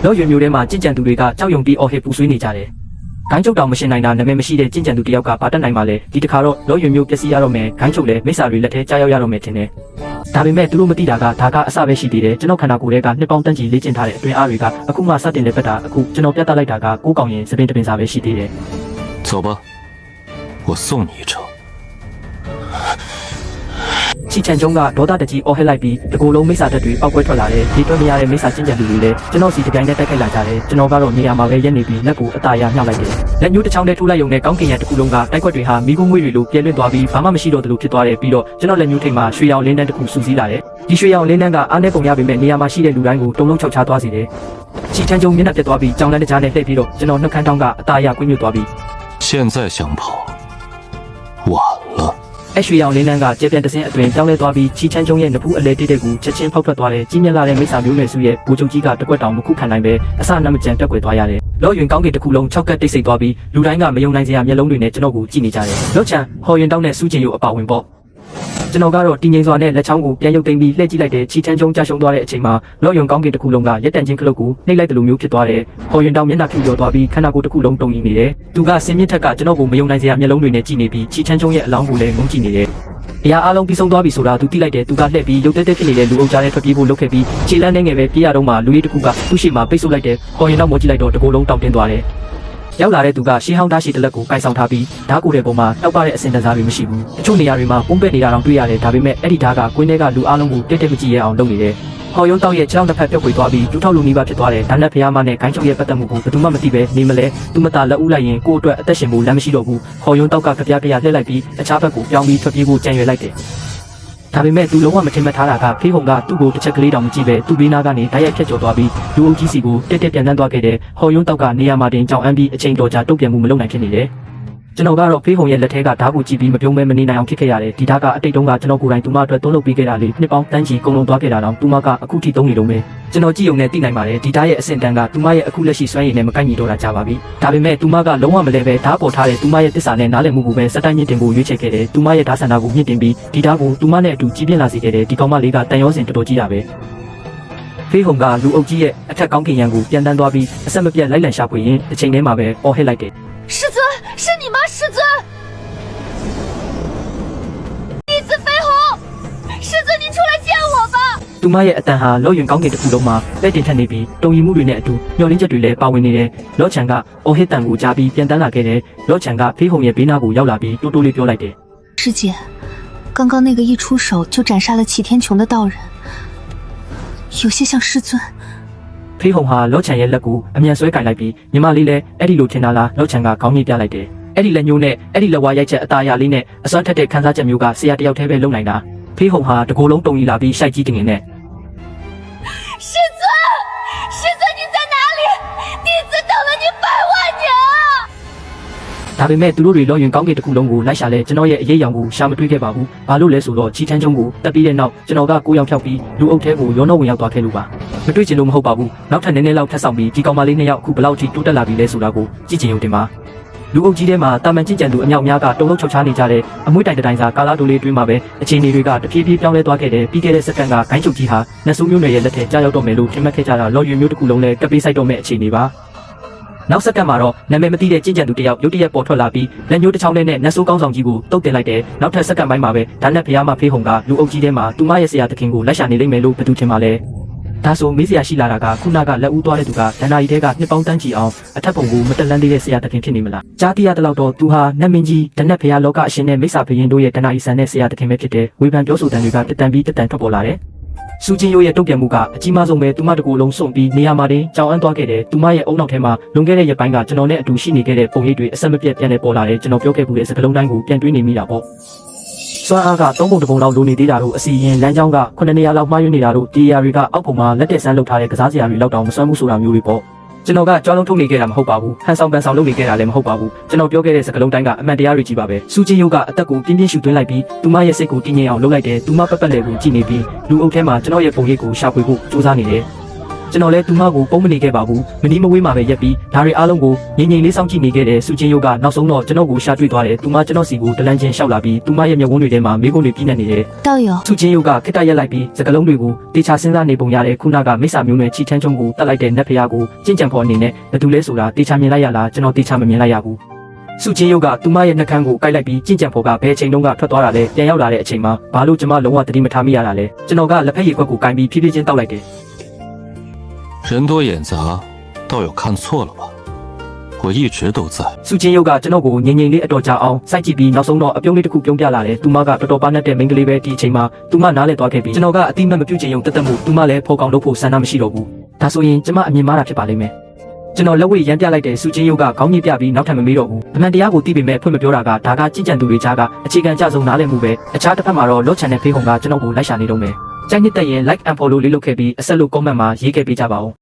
လောရွေမျိုးထဲမှာကြင်ကြံသူတွေကကြောက်ရွံ့ပြီးအော်ဟစ်ပူဆွေးနေကြတယ်။ဂိုင်းချုပ်တောင်မရှင်နိုင်တာနာမည်မရှိတဲ့ကြင်ကြံသူတယောက်ကဘာတက်နိုင်ပါလဲဒီတခါတော့လောရွေမျိုးပျက်စီးရတော့မယ်ဂိုင်းချုပ်လည်းမိစ္ဆာတွေလက်ထဲကြားရောက်ရတော့မယ်ထင်တယ်။ဒါပေမဲ့သူတို့မသိတာကဒါကအစပဲရှိသေးတယ်ကျွန်တော်ခန္ဓာကိုယ်ထဲကနှစ်ပေါင်းတန်းကြီးလေ့ကျင့်ထားတဲ့အတွင်းအားတွေကအခုမှစတင်တဲ့ဘက်တာအခုကျွန်တော်ပြသလိုက်တာကကိုးကောင်ရင်စပင်တပင်စာပဲရှိသေးတယ်။走吧，我送你一程。ချီချန်ကျုံကဒေါသတကြီးအော်ဟစ်လိုက်ပြီးတကူလုံးမိစ္ဆာတက်တွေပောက်ကွဲထွက်လာတယ်ဒီတွက်မရတဲ့မိစ္ဆာကျင့်ကြံသူတွေလည်းကျွန်တော်စီတပြိုင်တည်းတိုက်ခိုက်လာကြတယ်ကျွန်တော်ကတော့နေရာမှာပဲရက်နေပြီးလက်ကိုအသာရမြှောက်လိုက်တယ်လက်ညှိုးတစ်ချောင်းနဲ့ထိုးလိုက်ရုံနဲ့ကောင်းကင်ရံတစ်ခုလုံးကတိုက်ခွက်တွေဟာမိခိုးမွေးတွေလိုပြဲလွင့်သွားပြီးဘာမှမရှိတော့သလိုဖြစ်သွားတယ်ပြီးတော့ကျွန်တော်လက်ညှိုးထိပ်မှာရွှေရောင်လင်းတန်းတစ်ခုစူးစီးလာတယ်ဒီရွှေရောင်လင်းတန်းကအားနဲ့ပုံရပေမဲ့နေရာမှာရှိတဲ့လူတိုင်းကိုတုံလုံးချောက်ချသွားစေတယ်ချီချန်ကျုံမျက်နှာပြတ်သွားပြီးကြောင်လန်းတကြားနဲ့လှည့်ပြီးတော့ကျွန်တော်နှုတ်ခမ်းတောင်းကအသာရကွင်းမြွတ်သွားပြီး现在想跑晚了အရွှေရောင်လင်းလန်းကကျေပြန်တစင်းအတွင်ပြောင်းလဲသွားပြီးချီချန်ကျုံရဲ့နဖူးအလဲတိတ်ကိုချက်ချင်းဖောက်ထွက်သွားတယ်ကြီးမြတ်လာတဲ့မိစ္ဆာမျိုးနွယ်စုရဲ့ဘူချုပ်ကြီးကတကွက်တောင်မခုခံနိုင်ပဲအစနမကြံတက်ွယ်သွားရတယ်လောယွင်ကောင်းကင်တစ်ခုလုံး6ကက်တိတ်ဆိတ်သွားပြီးလူတိုင်းကမယုံနိုင်စရာမျက်လုံးတွေနဲ့ကျွန်တော်ကိုကြည့်နေကြတယ်လောချန်ဟော်ရင်တောင်းနဲ့စူးချင်ရုပ်အပါဝင်ပေါ့ကျွန်တော်ကတော့တင်းငိမ့်စွာနဲ့လက်ချောင်းကိုပြန်ရုပ်သိမ်းပြီးလှည့်ကြည့်လိုက်တဲ့ချီချန်ကျုံကြရှုံးသွားတဲ့အချိန်မှာလောယွင်ကောင်းကင်တစ်ခုလုံးကရက်တန်ချင်းခလုတ်ကိုနှိပ်လိုက်တဲ့လိုမျိုးဖြစ်သွားတယ်ဟော်ရင်တောင်းမျက်နှာဖြူကျော်သွားပြီးခန္ဓာကိုယ်တစ်ခုလုံးတုံ့ပြန်နေတယ်သူကစင်မြင့်ထက်ကကျွန်တော်ကိုမယုံနိုင်စရာမျက်လုံးတွေနဲ့ကြည့်နေပြီးချီချန်ကျုံရဲ့အလောင်းကိုလည်းငုံကြည့်နေတယ်အရာအလုံးပြီးဆုံးသွားပြီဆိုတာသူသိလိုက်တယ်သူကလှည့်ပြီးရုပ်တက်ဖြစ်နေတဲ့လူအုပ်ကြားထဲထွက်ပြေးဖို့လုပ်ခဲ့ပြီးခြေလမ်းနဲ့ငယ်ပဲပြေးရတော့မှလူကြီးတစ်ခုကသူ့ရှေ့မှာပိတ်ဆို့လိုက်တယ်ဟော်ရင်တော့မော်ကြည့်လိုက်တော့တကိုယ်လုံးတောက်တင်းသွားတယ်ရောက်လာတဲ့သူကရှေးဟောင်းသားရှိတလက်ကိုကိုင်ဆောင်ထားပြီးဓာတ်ကိုယ်တဲ့ပုံမှာတောက်ပတဲ့အစင်တန်းစားတွေမရှိဘူးတချို့နေရာတွေမှာပုံပဲ့နေတာတောင်တွေ့ရတယ်ဒါပေမဲ့အဲ့ဒီဓာတ်ကကွင်းထဲကလူအလုံးကိုတက်တက်မကြည့်ရအောင်လုပ်နေတယ်ဟော်ယုံတောက်ရဲ့ခြေထောက်တစ်ဖက်ပြုတ်ကွေသွားပြီးလူထောက်လူနီးပါးဖြစ်သွားတယ်ဒါနဲ့ဖျားမနဲ့ဂိုင်းချုပ်ရဲ့ပတ်သက်မှုကိုဘယ်သူမှမသိပဲနေမလဲသူမတာလက်ဦးလိုက်ရင်ကိုယ့်အတွက်အသက်ရှင်ဖို့လမ်းမရှိတော့ဘူးဟော်ယုံတောက်ကကြပြားလှည့်လိုက်ပြီးအခြားဘက်ကိုပြောင်းပြီးထွက်ပြေးဖို့ကြံရွယ်လိုက်တယ်ဒါပေမဲ့သူလုံးဝမထင်မှတ်ထားတာကဖေးဟုံကသူ့ကိုတစ်ချက်ကလေးတောင်မကြည့်ပဲသူ့ဘေးနားကနေတိုက်ရိုက်ဖြတ်ကျော်သွားပြီးလူအုပ်ကြီးစီကိုတက်တက်ပြန်တန်းသွားခဲ့တယ်ဟော်ယုံတောက်ကနေရာမှာတင်ကြောင်အန်းပြီးအချိန်တော်ကြာတုတ်ပြန်မှုမလုပ်နိုင်ဖြစ်နေတယ်ကျွန်တော်ကတော့ဖေးဟုံရဲ့လက်ထဲကဓာတ်ကိုကြည့်ပြီးမပြုံးမဲမနေနိုင်အောင်ဖြစ်ခဲ့ရတယ်ဒီဓာတ်ကအတိတ်တုန်းကကျွန်တော်ကိုယ်တိုင်သူမအတွက်သုံးလုပ်ပေးခဲ့တာလေနှစ်ပေါင်းတန်းချီကုန်လုံးသွားခဲ့တာတော့သူမကအခုထိသုံးနေလုံးပဲကျွန်တော်ကြည့်ုံနဲ့သိနိုင်ပါတယ်ဒီဓာတ်ရဲ့အဆင့်တန်းကသူမရဲ့အခုလက်ရှိစွမ်းရည်နဲ့မကိုက်ညီတော့တာကြပါပြီဒါပေမဲ့သူမကလုံးဝမလဲပဲဓာတ်ပေါ်ထားတဲ့သူမရဲ့တစ္ဆာနဲ့နားလည်မှုကိုပဲစက်တိုင်းမြင့်တင်ဖို့ရွေးချယ်ခဲ့တယ်သူမရဲ့ဓာတ်ဆန္ဒကိုမြင့်တင်ပြီးဒီဓာတ်ကိုသူမနဲ့အတူကြီးပြင်းလာစေခဲ့တယ်ဒီကောင်မလေးကတန်ရောစင်တော်တော်ကြီးတာပဲဖေးဟုံကလူအုပ်ကြီးရဲ့အထက်ကောင်းကင်ရံကိုပြန်တန်းသွားပြီးအဆက်မပြတ်လိုက်လံရှာဖွေရင်းတစ်ချိန်တည်းမှာပဲအော်ဟစ်လိုက်တယ်师尊是你吗师尊弟子飞鸿师尊你出来见我吧သူမရဲ့အတန်ဟာလောယွင်ကောင်းကင်တစ်ခုလုံးမှာလက်တင်ထက်နေပြီးတုံရီမှုတွေနဲ့အတူမျောလင်းချက်တွေလည်းပါဝင်နေတယ်လောချန်ကအော်ဟစ်တန်ကိုကြားပြီးပြန်တန်းလာခဲ့တယ်လောချန်ကဖေးဟုံရဲ့ဘေးနားကိုရောက်လာပြီးတိုးတိုးလေးပြောလိုက်တယ်师姐刚刚那个一出手就斩杀了齐天穹的道人有些像师尊ဖေးဟုံဟာလောချန်ရဲ့လက်ကိုအမြန်ဆွဲကင်လိုက်ပြီးညီမလေးလည်းအဲ့ဒီလိုထင်တာလားလောချန်ကခေါင်းညှိပြလိုက်တယ်အဲ့ဒီလက်ညှိုးနဲ့အဲ့ဒီလက်ဝါးရိုက်ချက်အသားရလေးနဲ့အစွမ်းထက်တဲ့ခန်းစားချက်မျိုးကဆရာတယောက်တည်းပဲလုပ်နိုင်တာဖေးဟုံဟာတကိုယ်လုံးတုံရီလာပြီးရှိုက်ကြီးတင်နေနဲ့师尊师尊你在哪里弟子等了你100万年啊ဒါပေမဲ့သူတို့တွေလောယွင်ကောင်းကင်တစ်ခုလုံးကိုလိုက်ရှာလဲကျွန်တော်ရဲ့အရေးရောင်ကိုရှာမတွေ့ခဲ့ပါဘူးဘာလို့လဲဆိုတော့ချီချန်းကျုံကိုတက်ပြီးတဲ့နောက်ကျွန်တော်ကကိုရောင်ဖြောက်ပြီးလူအုပ်ထဲကိုရောနှောဝင်ရောက်သွားခဲ့လို့ပါမတွေ့ချင်လို့မဟုတ်ပါဘူးနောက်ထပ်နည်းနည်းလောက်ထပ်ဆောင်ပြီးဒီကောင်မလေး2ယောက်အခုဘယ်လောက်ထိတိုးတက်လာပြီလဲဆိုတာကိုကြည့်ချင်ရုံတင်ပါလူအုပ်ကြီးထဲမှာတာမန်ကျင့်ကြံသူအမြောက်များကတုံလုံးချုပ်ချားနေကြတဲ့အမွှေးတိုင်တိုင်စာကာလာတိုလေးတွင်းမှာပဲအခြေအနေတွေကတဖြည်းဖြည်းပြောင်းလဲသွားခဲ့တယ်ပြီးခဲ့တဲ့စက္ကန့်ကဂိုင်းချုပ်ကြီးဟာနတ်ဆိုးမျိုးနွယ်ရဲ့လက်ထဲကြားရောက်တော့မယ်လို့ထင်မှတ်ခဲ့ကြတာလော်ရွင်မျိုးတစ်ခုလုံးနဲ့ကပ်ပေးဆိုင်တော့မယ့်အခြေအနေပါနောက်စက္ကန့်မှာတော့နာမည်မသိတဲ့ကျင့်ကြံသူတယောက်ရုတ်တရက်ပေါ်ထွက်လာပြီးလက်ညှိုးတစ်ချောင်းနဲ့နတ်ဆိုးကောင်းဆောင်ကြီးကိုတုတ်တင်လိုက်တယ်နောက်ထပ်စက္ကန့်ပိုင်းမှာပဲဒါနဲ့ဖျားမဖေးဟုံကလူအုပ်ကြီးထဲမှာသူမရဲ့ဆရာသခင်ကိုလိုက်ရှာနေလိမ့်မယ်လို့ဘယ်သူထင်ပါလဲဒါဆိုမေးစရာရှိလာတာကခုနကလက်ဦးသွားတဲ့သူကဒဏ္ဍာရီထဲကနှစ်ပေါင်းတန်းချီအောင်အထက်ပုံကိုမတက်လန်းသေးတဲ့ဆရာသခင်ဖြစ်နေမလားကြားသိရတဲ့လောက်တော့သူဟာနတ်မင်းကြီးဒနတ်ဖျားလောကအရှင်နဲ့မိစ္ဆာဘရင်တို့ရဲ့ဒဏ္ဍာရီဆန်တဲ့ဆရာသခင်ပဲဖြစ်တယ်ဝေဖန်ပြောဆိုတဲ့တွေကတက်တန်ပြီးတက်တန်ထွက်ပေါ်လာတယ်စူချင်းရိုးရဲ့တုတ်ပြန်မှုကအကြီးမားဆုံးပဲသူမတကူလုံးစွန့်ပြီးနေရာမှာတင်ကြောင်အန်းသွားခဲ့တယ်သူမရဲ့အုံနောက်ထဲမှာလွန်ခဲ့တဲ့ရက်ပိုင်းကကျွန်တော်နဲ့အတူရှိနေခဲ့တဲ့ပုံရိပ်တွေအဆက်မပြတ်ပြန်လည်ပေါ်လာတယ်ကျွန်တော်ပြောခဲ့မှုတဲ့စကားလုံးတိုင်းကိုပြန်တွေးနေမိတာပေါ့စွမ်းအားက3ပုံ1ပုံလောက်လိုနေသေးတာတို့အစီရင်လမ်းကြောင်းက9နေရာလောက်မှားယွင်းနေတာတို့ဒီနေရာတွေကအောက်ပုံမှာလက်တက်ဆန်းလုပ်ထားတဲ့ကစားစရာတွေလောက်တောင်မစွမ်းမှုဆိုတာမျိုးတွေပေါ့ကျွန်တော်ကကြောင်းလုံးထုတ်နေခဲ့တာမဟုတ်ပါဘူးဟန်ဆောင်ပန်ဆောင်လုပ်နေခဲ့တာလည်းမဟုတ်ပါဘူးကျွန်တော်ပြောခဲ့တဲ့စကားလုံးတိုင်းကအမှန်တရားတွေကြီးပါပဲစူချင်းယုတ်ကအသက်ကိုပြင်းပြင်းရှူသွင်းလိုက်ပြီးသူမရဲ့စိတ်ကိုတည်ငြိမ်အောင်လုပ်လိုက်တယ်သူမပတ်ပတ်လည်ကိုကြည့်နေပြီးလူအုပ်ထဲမှာကျွန်တော်ရဲ့ပုံရိပ်ကိုရှာဖွေဖို့စူးစမ်းနေတယ် ကျွန်တော်လည်းသူမကိုပုံမနေခဲ့ပါဘူးမနီးမဝေးမှာပဲရက်ပြီးဒါတွေအားလုံးကိုငြိမ်ငြိမ်လေးစောင့်ကြည့်နေခဲ့တဲ့စုချင်းရုပ်ကနောက်ဆုံးတော့ကျွန်တော်ကိုရှာတွေ့သွားတယ်သူမကျွန်တော်စီကိုတလန်းချင်းရှောက်လာပြီးသူမရဲ့မျက်ဝန်းတွေထဲမှာမိကုန်းတွေပြည့်နေနေတယ် 道友， စုချင်းရုပ်ကခိတ္တရက်လိုက်ပြီးစကလုံးတွေကိုတေချာစဉ်းစားနေပုံရတဲ့ခုနကမိစ္ဆာမျိုးနဲ့ချီထန်းချုံကိုတတ်လိုက်တဲ့နတ်ဖျားကိုကြင်ကြံဖော်အနေနဲ့ဘယ်သူလဲဆိုတာတေချာမြင်လိုက်ရလားကျွန်တော်တေချာမမြင်လိုက်ရဘူးစုချင်းရုပ်ကသူမရဲ့နှကန်းကိုကိုက်လိုက်ပြီးကြင်ကြံဖော်ကဘယ်ချိန်တုန်းကထွက်သွားတာလဲပြန်ရောက်လာတဲ့အချိန်မှာဘာလို့ကျွန်မလုံးဝတတိမထားမိရတာလဲကျွန်တော်ကလက်ဖက်ရည်ခွက်ကိုကိုင်ပြီးဖြည်းဖြည်းချင်းတောက်လိုက်တယ် 人多眼杂，道友看错了吧？我一直都在。 စုချင်းရုပ်ကကျွန်တော်ကိုငြိမ်ငြိမ်လေးအတော်ကြာအောင်စိုက်ကြည့်ပြီးနောက်ဆုံးတော့အပြုံးလေးတစ်ခုပြုံးပြလာတယ်သူမကတော်တော်ပါနဲ့တဲ့မိန်းကလေးပဲဒီအချိန်မှာသူမနားလဲသွားခဲ့ပြီးကျွန်တော်ကအတိမတ်မပြုတ်ချင်ရုံတက်တက်မှုသူမလည်းဖော်ကောင်လုပ်ဖို့ဆန္ဒမရှိတော့ဘူးဒါဆိုရင်ကျွန်မအမြင်မှားတာဖြစ်ပါလိမ့်မယ်ကျွန်တော်လက်ဝဲရမ်းပြလိုက်တဲ့စုချင်းရုပ်ကခေါင်းညှိပြပြီးနောက်ထပ်မမေးတော့ဘူးအမှန်တရားကိုသိပေမဲ့ဖွင့်မပြောတာကဒါကကြင်ကြံသူတွေကြားကအခြေခံကြဆုံးနားလည်မှုပဲအခြားတစ်ဖက်မှာတော့လော့ချန်နဲ့ဖေးခုံကကျွန်တော်ကိုလိုက်ရှာနေတော့မယ်ကြိုက်နှစ်သက်ရင် like and follow လေးလုပ်ခဲ့ပြီးအဆက်လို့ comment မှာရေးခဲ့ပေးကြပါဦး